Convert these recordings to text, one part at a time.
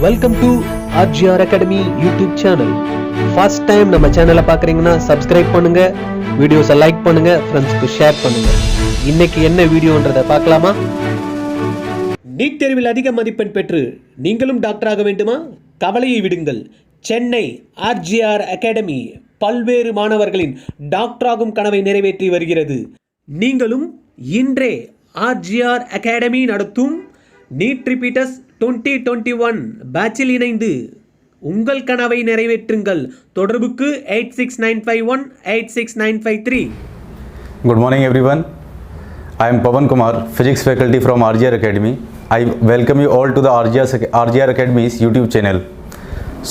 Welcome to RGR academy YouTube channel. First time நம்ம சேனலை பார்க்குறீங்கன்னா சப்ஸ்கிரைப் பண்ணுங்க, வீடியோஸை லைக் பண்ணுங்க, ஃப்ரெண்ட்ஸ்க்கு ஷேர் பண்ணுங்க. இன்னைக்கு என்ன வீடியோன்றதை பார்க்கலாமா? நீட் தேர்வில் அதிக மதிப்பெண் பெற்று நீங்களும் டாக்டராக வேண்டுமா? கவலையை விடுங்கள். சென்னை ஆர்ஜிஆர் அகாடமி பல்வேறு மாணவர்களின் டாக்டராகும் கனவை நிறைவேற்றி வருகிறது. நீங்களும் இன்றே ஆர்ஜிஆர் அகாடமி நடத்தும் நீட் ரிப்பீட்டர்ஸ் 2021 பேட்சில் இணைந்து உங்கள் கனவை நிறைவேற்றுங்கள். தொடர்புக்கு 8695186953. Good morning everyone. I am Pavan Kumar, Physics faculty from RGR Academy. I welcome you all to the RGR Academy's YouTube channel.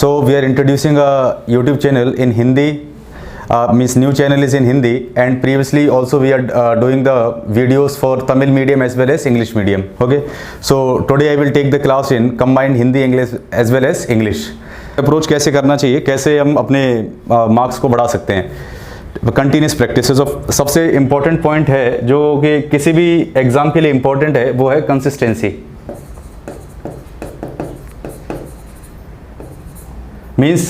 So we are introducing a YouTube channel in Hindi. Means new channel is in Hindi, and previously also we are doing the videos for Tamil medium as well as English medium. Okay, so today I will take the class in combined Hindi English as well as English. Approach कैसे करना चाहिए, कैसे हम अपने marks को बढ़ा सकते हैं, कंटिन्यूस प्रैक्टिस सबसे इम्पोर्टेंट पॉइंट है जो कि किसी भी एग्ज़ाम के लिए इम्पोर्टेंट है, वो है कंसिस्टेंसी. मीन्स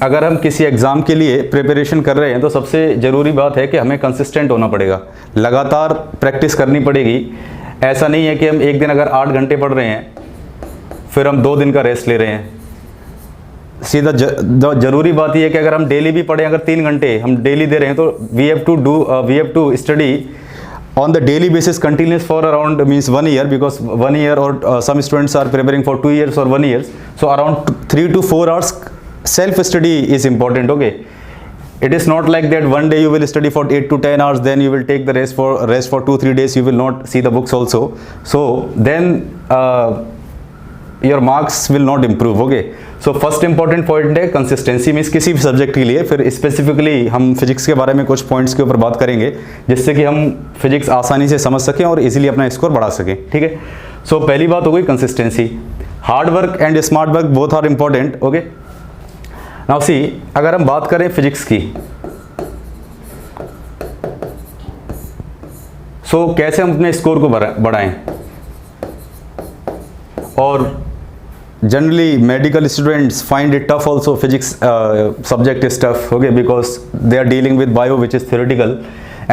अगर हम किसी एग्ज़ाम के लिए प्रिपरेशन कर रहे हैं तो सबसे ज़रूरी बात है कि हमें कंसिस्टेंट होना पड़ेगा, लगातार प्रैक्टिस करनी पड़ेगी. ऐसा नहीं है कि हम एक दिन अगर 8 घंटे पढ़ रहे हैं फिर हम 2 दिन का रेस्ट ले रहे हैं. सीधा ज़रूरी बात यह है कि अगर हम डेली भी पढ़ें, अगर 3 घंटे हम डेली दे रहे हैं तो we have to study on the daily basis continuous for around means 1 year, because 1 year or some students are preparing for 2 years or 1 year, so around 3 to 4 hours self study is important. Okay, it is not like that one day you will study for 8 to 10 hours, then you will take the rest for 2-3 days, you will not see the books also, so then your marks will not improve. Okay, so first important point है consistency. Means किसी भी subject के लिए, फिर specifically हम physics के बारे में कुछ पॉइंट्स के ऊपर बात करेंगे जिससे कि हम फिजिक्स आसानी से समझ सकें और इजीली अपना स्कोर बढ़ा सकें. ठीक है, सो पहली बात हो गई consistency. Hard work and smart work both are important. Okay, now see, अगर हम बात करें फिजिक्स की, सो कैसे हम अपने स्कोर को बढ़ाएं. और generally medical students find it tough also. Physics subject is tough, okay, because they are dealing with bio which is theoretical,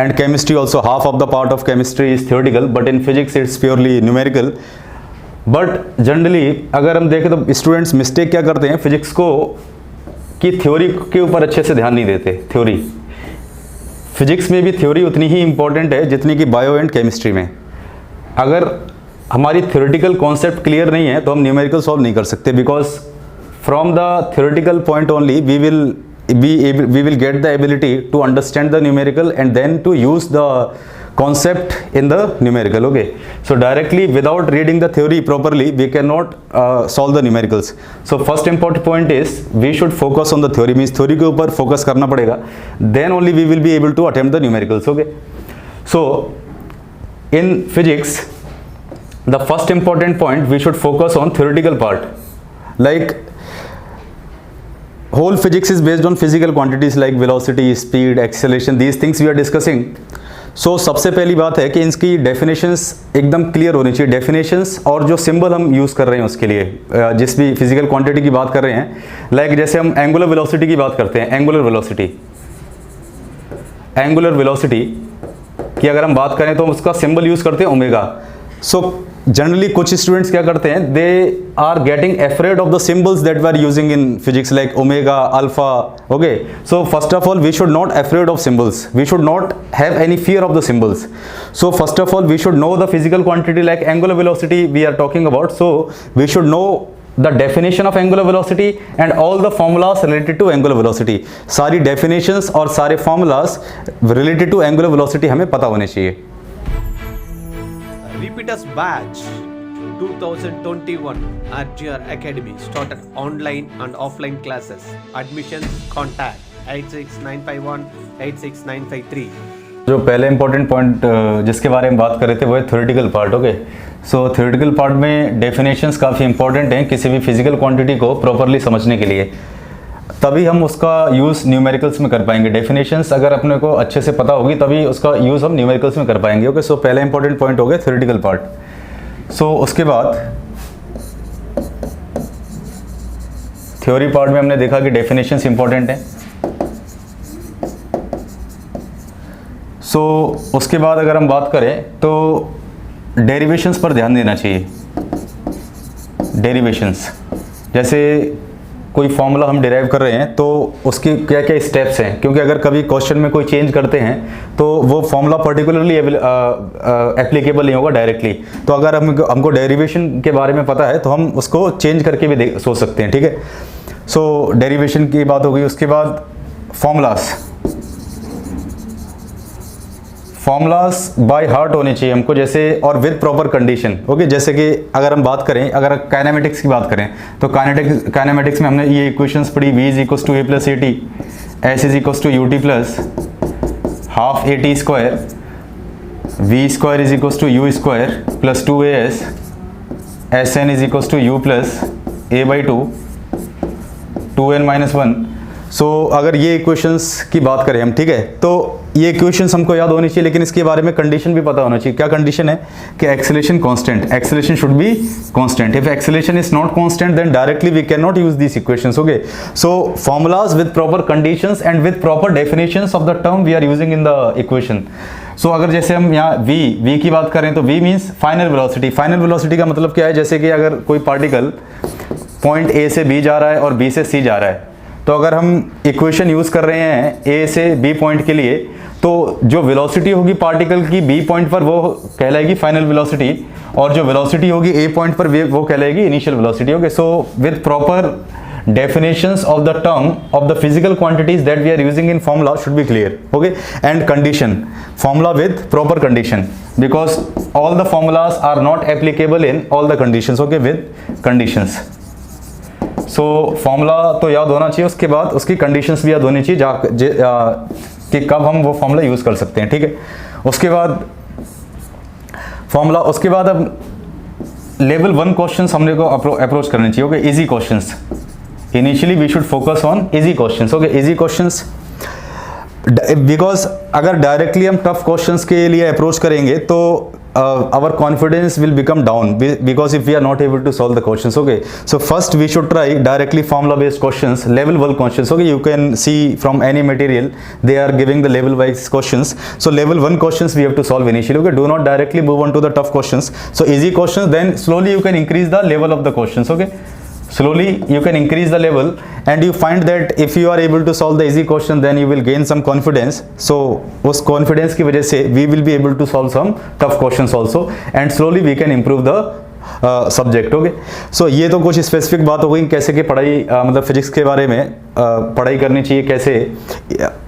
and chemistry also, half of the part of chemistry is theoretical, but in physics it's purely numerical. But generally अगर हम देखें तो students mistake क्या करते हैं physics को, कि theory के ऊपर अच्छे से ध्यान नहीं देते. थ्योरी, फिजिक्स में भी थ्योरी उतनी ही इम्पोर्टेंट है जितनी कि बायो एंड केमिस्ट्री में. अगर हमारी थ्योरेटिकल कॉन्सेप्ट क्लियर नहीं है तो हम न्यूमेरिकल सॉल्व नहीं कर सकते, because from the theoretical point only we will get the ability to understand the numerical and then to use the concept in the numerical. Okay, so directly without reading the theory properly we cannot solve the numericals. So first important point is we should focus on the theory, means theory के ऊपर focus करना पड़ेगा, then only we will be able to attempt the numericals. Okay, so in physics the first important point we should focus on theoretical part. Like whole physics is based on physical quantities like velocity, speed, acceleration, these things we are discussing. So सबसे पहली बात है कि इनकी definitions एकदम clear होनी चाहिए. Definitions और जो सिंबल हम यूज़ कर रहे हैं उसके लिए, जिस भी फिजिकल क्वांटिटी की बात कर रहे हैं, लाइक जैसे हम एंगुलर वेलोसिटी की बात करते हैं, एंगुलर वेलोसिटी की अगर हम बात करें तो उसका सिंबल यूज़ करते हैं ओमेगा. सो जनरली कुछ स्टूडेंट्स क्या करते हैं, they are getting afraid of the symbols that we are using in physics like omega, alpha. Okay, so first of all we should not afraid of symbols, we should not have any fear of the symbols. So first of all we should know the physical quantity like angular velocity we are talking about. So we should know the definition of angular velocity and all the formulas related to angular velocity. सारी definitions और सारे formulas related to angular velocity हमें पता होने चाहिए. Repeaters batch 2021 RGR Academy started online and offline classes. Admissions contact 8695186953. जो पहले important point जिसके बारे में बात कर रहे थे वो है थ्योरेटिकल पार्ट. ओके, सो थ्योरेटिकल पार्ट में डेफिनेशंस काफ़ी इंपॉर्टेंट हैं किसी भी फिजिकल क्वांटिटी को प्रॉपरली समझने के लिए, तभी हम उसका यूज़ न्यूमेरिकल्स में कर पाएंगे. डेफिनेशंस अगर अपने को अच्छे से पता होगी तभी उसका यूज़ हम न्यूमेरिकल्स में कर पाएंगे. ओके, सो पहला इंपॉर्टेंट पॉइंट हो गया थ्योरेटिकल पार्ट. सो उसके बाद थ्योरी पार्ट में हमने देखा कि डेफिनेशंस इंपॉर्टेंट है। उसके बाद अगर हम बात करें तो डेरिवेशंस पर ध्यान देना चाहिए। डेरिवेशंस, जैसे कोई फॉर्मूला हम डिराइव कर रहे हैं तो उसके क्या क्या स्टेप्स हैं, क्योंकि अगर कभी क्वेश्चन में कोई चेंज करते हैं तो वो फॉर्मूला पर्टिकुलरली एप्लीकेबल नहीं होगा डायरेक्टली। तो अगर हमको डेरिवेशन के बारे में पता है तो हम उसको चेंज करके भी सोच सकते हैं, ठीक है। सो डेरिवेशन की बात हो गई। उसके बाद फॉर्मूलाज बाय हार्ट होने चाहिए हमको, जैसे और विद प्रॉपर कंडीशन, ओके। जैसे कि अगर हम बात करें, अगर काइनेमेटिक्स की बात करें तो काइनेमेटिक्स में हमने ये इक्वेशंस पढ़ी, v is equals to a plus a t, s is equals to u t plus half a t square, v square is equals to u square plus 2as, s n is equals to u plus a by 2n minus 1। So अगर ये equations की बात करें हम, ठीक है, तो ये इक्वेशंस हमको याद होनी चाहिए, लेकिन इसके बारे में कंडीशन भी पता होना चाहिए। क्या कंडीशन है कि acceleration constant, acceleration should be constant. If acceleration is not constant then directly we can not use this equations, okay. So formulas with proper conditions and with proper definitions of the term we are using in the equation. So अगर जैसे हम यहाँ v की बात करें तो v means final velocity. Final velocity का मतलब क्या है, जैसे कि अगर कोई पार्टिकल पॉइंट a से b जा रहा है और b से c जा रहा है, तो अगर हम इक्वेशन यूज कर रहे हैं a से b पॉइंट के लिए, तो जो वेलोसिटी होगी पार्टिकल की b पॉइंट पर वो कहलाएगी फाइनल वेलोसिटी, और जो वेलोसिटी होगी a पॉइंट पर वो कहलाएगी initial velocity, okay. So with proper definitions of the term of the physical quantities that we are using in formula should be clear, okay. And condition, formula with proper condition, because all the formulas are not applicable in all the conditions, okay, with conditions. So formula तो याद होना चाहिए, उसके बाद उसकी conditions भी याद होनी चाहिए कि कब हम वो formula यूज कर सकते हैं, ठीक है। उसके बाद formula, उसके बाद अब लेवल 1 क्वेश्चंस हमने को अप्रोच करने चाहिए, okay. Easy questions, initially we should focus on easy questions, okay. Easy questions because अगर डायरेक्टली हम टफ क्वेश्चंस के लिए अप्रोच करेंगे तो our confidence will become down because if we are not able to solve the questions, okay. So first we should try directly formula based questions, level 1 questions, okay. You can see from any material they are giving the level wise questions, so level 1 questions we have to solve initially, okay. Do not directly move on to the tough questions. So easy questions, then slowly you can increase the level of the questions, okay. Slowly you can increase the level and you find that if you are able to solve the easy question then you will gain some confidence. So उस confidence की वजह से we will be able to solve some tough questions also and slowly we can improve the subject, okay. So ये तो कुछ specific बात हो गई कैसे कि पढ़ाई मतलब फिजिक्स के बारे में पढ़ाई करनी चाहिए, कैसे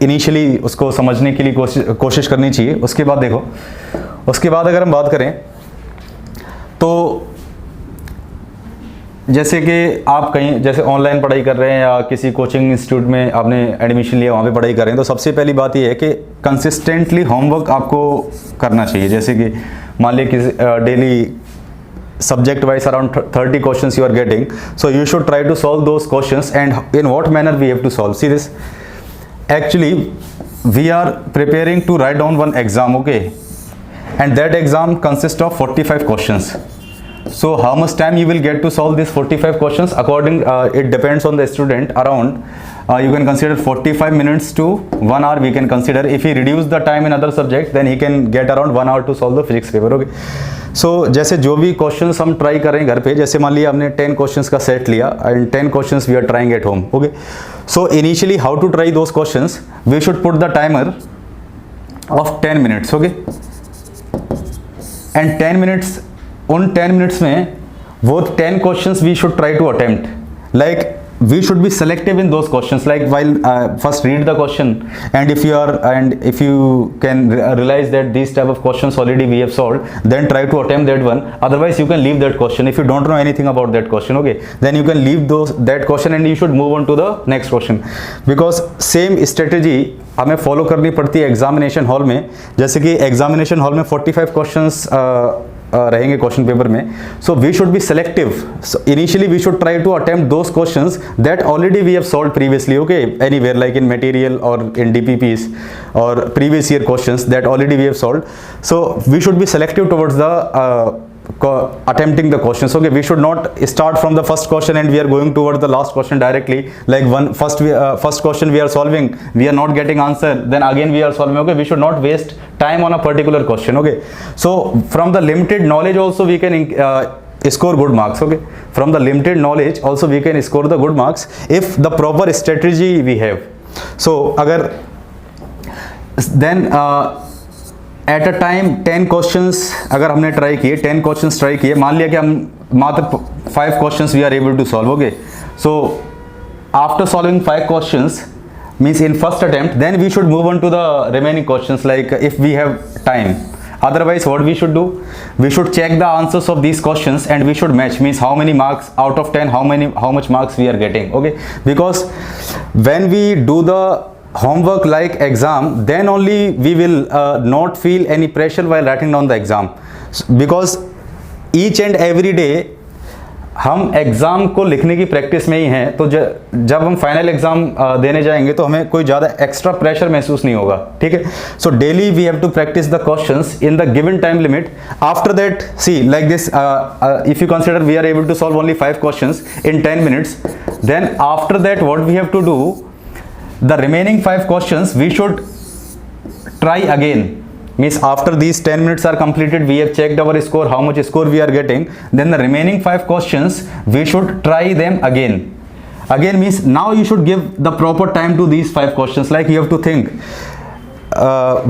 इनिशियली उसको समझने के लिए कोशिश करनी चाहिए। उसके बाद देखो, उसके बाद अगर हम बात करें तो जैसे कि आप कहीं जैसे ऑनलाइन पढ़ाई कर रहे हैं या किसी कोचिंग इंस्टीट्यूट में आपने एडमिशन लिया, वहाँ पे पढ़ाई कर रहे हैं, तो सबसे पहली बात ये है कि कंसिस्टेंटली होमवर्क आपको करना चाहिए। जैसे कि मान लीजिए कि daily subject wise around 30 questions you are getting, so you should try to solve those questions. And in what manner we have to solve? See this, actually we are preparing to write down one exam, okay, and that exam consists of 45 questions. So how much time you will get to solve these 45 questions? According it depends on the student. Around you can consider 45 minutes to 1 hour we can consider. If he reduce the time in other subjects then he can get around 1 hour to solve the physics paper, okay. So जैसे जो भी questions हम try करें घर पे, जैसे मान लिया हमने 10 क्वेश्चंस का सेट लिया and 10 questions we are trying at home, okay. So initially how to try those questions, we should put the timer of 10 minutes, okay. And 10 minutes, उन 10 मिनट्स में वो 10 questions we should try to attempt. Like we should be selective in those questions, like while first read the question, and if you can realize that these type of questions already we have solved, then try to attempt that one. Otherwise you can leave that question. If you don't know anything about that question, okay, then you can leave that question and you should move on to the next question, because same strategy हमें follow करनी पड़ती है examination hall में. जैसे कि examination hall में 45 questions रहेंगे question paper में. So we should be selective. Initially we should try to attempt those questions that already we have solved previously, okay, anywhere like in material और in DPPs और previous year questions that already we have solved. So we should be selective towards the attempting the questions. Okay, we should not start from the first question and we are going toward the last question directly. Like first question we are solving, we are not getting answer, then again we are solving. Okay, we should not waste time on a particular question. Okay, so from the limited knowledge also we can score good marks. Okay, from the limited knowledge also we can score the good marks if the proper strategy we have. So agar then at a time 10 questions अगर हमने try किए, 10 questions try किए, मान लिया कि हम मात्र 5 questions we are able to solve. Okay, so after solving 5 questions means in first attempt, then we should move on to the remaining questions like if we have time. Otherwise what we should do, we should check the answers of these questions and we should match, means how many marks out of 10, how much marks we are getting. Okay, because when we do the homework like exam, then only we will not feel any pressure while writing down the exam, because each and every day हम exam को लिखने की practice में ही हैं. तो जब हम final exam देने जाएंगे तो हमें कोई ज़्यादा एक्स्ट्रा प्रेशर महसूस नहीं होगा. ठीक है, so daily we have to practice the questions in the given time limit. After that see like this, if you consider we are able to solve only 5 questions in 10 minutes, then after that what we have to do, the remaining 5 questions we should try again. Means after these 10 minutes are completed, we have checked our score, how much score we are getting, then the remaining 5 questions we should try them again. Means now you should give the proper time to these 5 questions. Like you have to think,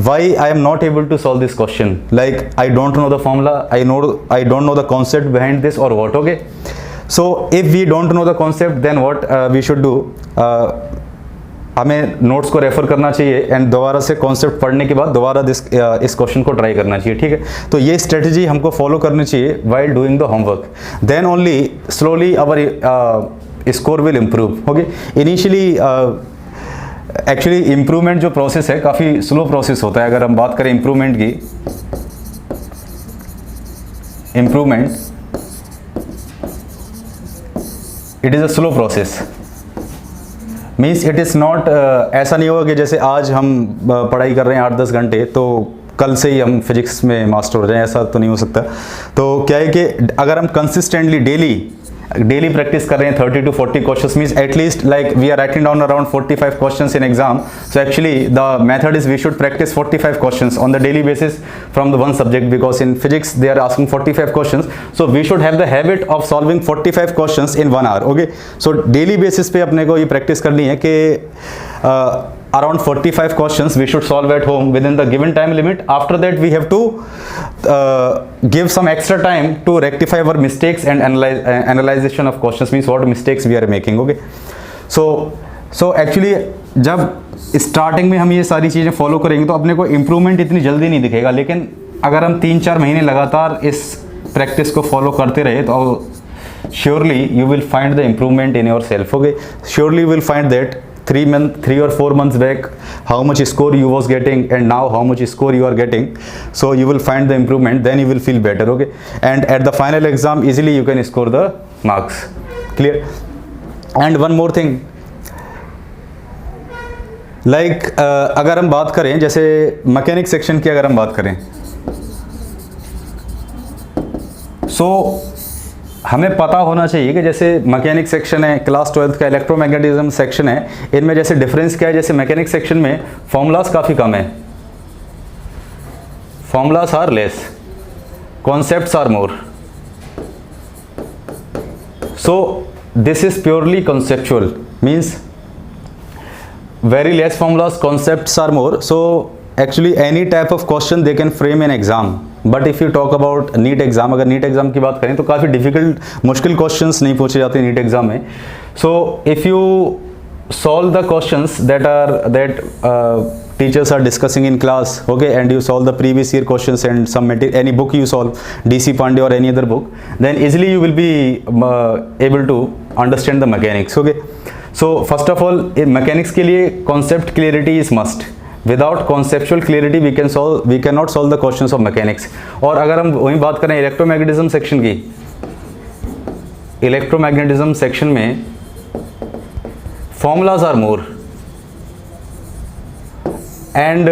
why I am not able to solve this question, like I don't know the formula, I don't know the concept behind this or what. Okay, so if we don't know the concept, then what we should do, हमें notes को refer करना चाहिए and दोबारा से concept पढ़ने के बाद दोबारा इस क्वेश्चन को ट्राई करना चाहिए. ठीक है, तो ये स्ट्रेटजी हमको फॉलो करनी चाहिए while doing the homework. Then only slowly our score will improve. Okay, initially actually improvement जो प्रोसेस है काफ़ी स्लो प्रोसेस होता है. अगर हम बात करें इम्प्रूवमेंट की, improvement it is a slow process. Means it is not, ऐसा नहीं होगा कि जैसे आज हम पढ़ाई कर रहे हैं 8-10 घंटे तो कल से ही हम फिजिक्स में मास्टर हो जाएं, ऐसा तो नहीं हो सकता. तो क्या है कि अगर हम कंसिस्टेंटली डेली प्रैक्टिस कर रहे हैं 30 to 40 questions, means at least like we are writing down around 45 questions in exam. So actually the method is we should practice 45 questions on the daily basis from the one subject, because in physics they are asking 45 questions. So we should have the habit of solving 45 questions in 1 hour. Okay, so daily basis पे अपने को ये practice करनी है कि around 45 questions we should solve at home within the given time limit. After that we have to give some extra time to rectify our mistakes and analyzation of questions, means what mistakes we are making. Okay, so actually जब starting में हम ये सारी चीज़ें follow करेंगे तो अपने को इम्प्रूवमेंट इतनी जल्दी नहीं दिखेगा, लेकिन अगर हम 3-4 महीने लगातार इस प्रैक्टिस को फॉलो करते रहे तो surely you will find the improvement in yourself. Okay, surely you will find that 3 or 4 months back how much score you was getting and now how much score you are getting. So you will find the improvement, then you will feel better. Okay, and at the final exam easily you can score the marks. Clear? And one more thing, like अगर हम बात करें जैसे mechanic section की, अगर हम बात करें so हमें पता होना चाहिए कि जैसे मैकेनिक सेक्शन है, क्लास 12th का इलेक्ट्रोमैग्नेटिज्म सेक्शन है, इनमें जैसे डिफरेंस क्या है, जैसे मैकेनिक सेक्शन में फॉर्मूलाज काफ़ी कम है, formulas are less, concepts are more. So this is purely conceptual, means very less formulas, concepts are more. So actually any type of question they can frame in exam. But if you talk about NEET exam, अगर NEET exam की बात करें तो काफ़ी difficult, मुश्किल questions नहीं पूछे जाते NEET exam में. So if you solve the questions that teachers are discussing in class, okay, and you solve the previous year questions and some any book you solve, DC Pandey or any other book, then easily you will be able to understand the mechanics. Okay, so first of all mechanics के लिए concept clarity is must. Without conceptual clarity we cannot solve the questions of mechanics. और अगर हम वही बात करें electromagnetism section की, electromagnetism section में formulas are more. And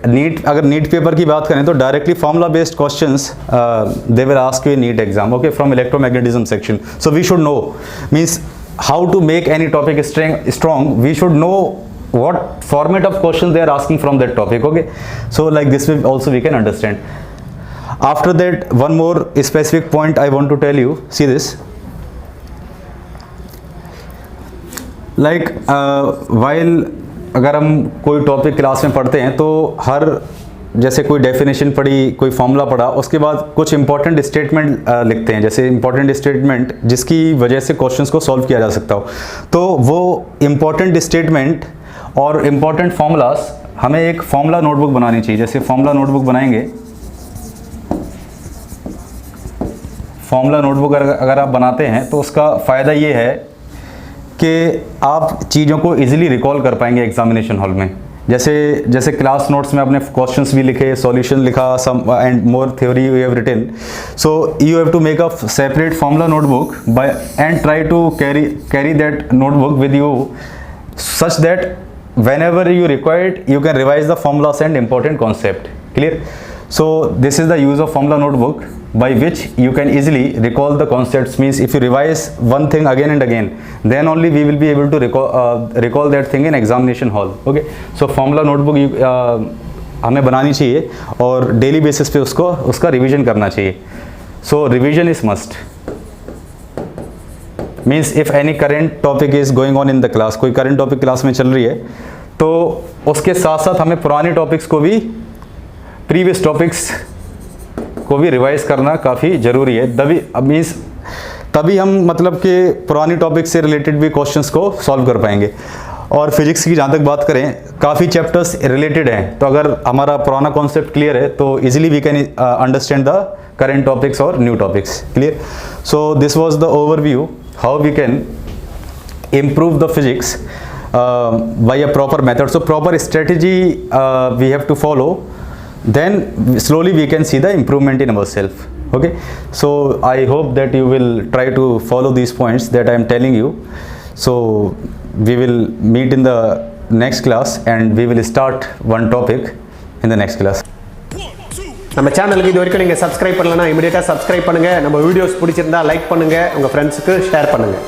NEET, अगर नीट पेपर की बात करें तो directly formula based questions they will ask you NEET exam, okay, from electromagnetism section. So we should know, means how to make any topic strong, we should know what format of questions they are asking from that topic, okay. So like this way also we can understand. After that, one more specific point I want to tell you, see this, like while अगर हम कोई topic class में पढ़ते हैं तो हर, जैसे कोई definition पढ़ी, कोई फॉर्मूला पढ़ा, उसके बाद कुछ इंपॉर्टेंट स्टेटमेंट लिखते हैं, जैसे इंपॉर्टेंट स्टेटमेंट जिसकी वजह से क्वेश्चंस को सॉल्व किया जा सकता हो. तो वो इंपॉर्टेंट स्टेटमेंट और इंपॉर्टेंट फॉर्मूलास हमें एक फॉर्मूला नोटबुक बनानी चाहिए. जैसे फॉर्मूला नोटबुक बनाएंगे, फॉर्मूला नोटबुक अगर आप बनाते हैं तो उसका फ़ायदा ये है कि आप चीज़ों को ईजिली रिकॉल कर पाएंगे एग्जामिनेशन हॉल में. जैसे क्लास नोट्स में आपने क्वेश्चंस भी लिखे, सॉल्यूशन लिखा, some and more theory you have written. So you have to make a separate formula notebook buy and try to carry that notebook with you such that whenever you required you can revise the formulas and important concept. Clear? So this is the use of formula notebook by which you can easily recall the concepts. Means if you revise one thing again and again, then only we will be able to recall that thing in examination hall. Okay, so formula notebook हमें बनानी चाहिए और daily basis पे उसका revision करना चाहिए. So revision is must. Means if any current topic is going on in the class, कोई current topic class में चल रही है तो उसके साथ साथ हमें पुराने टॉपिक्स को भी, प्रीवियस टॉपिक्स को भी रिवाइज करना काफ़ी ज़रूरी है. तभी हम मतलब कि पुरानी टॉपिक से रिलेटेड भी क्वेश्चंस को सॉल्व कर पाएंगे. और फिजिक्स की जहाँ तक बात करें, काफ़ी चैप्टर्स रिलेटेड हैं, तो अगर हमारा पुराना कॉन्सेप्ट क्लियर है तो easily we can understand the current topics और new topics. Clear? So this was the overview how we can improve the physics by a proper method. So proper strategy we have to follow, then slowly we can see the improvement in ourselves. Okay, so I hope that you will try to follow these points that I am telling you. So we will meet in the next class and we will start one topic in the next class. நம்ம சேனலுக்கு இது வரைக்கும் நீங்கள் subscribe பண்ணலன்னா இமீடியட்டாக subscribe பண்ணுங்கள். நம்ம videos பிடிச்சிருந்தா லைக் பண்ணுங்கள், உங்கள் ஃப்ரெண்ட்ஸுக்கு ஷேர் பண்ணுங்கள்.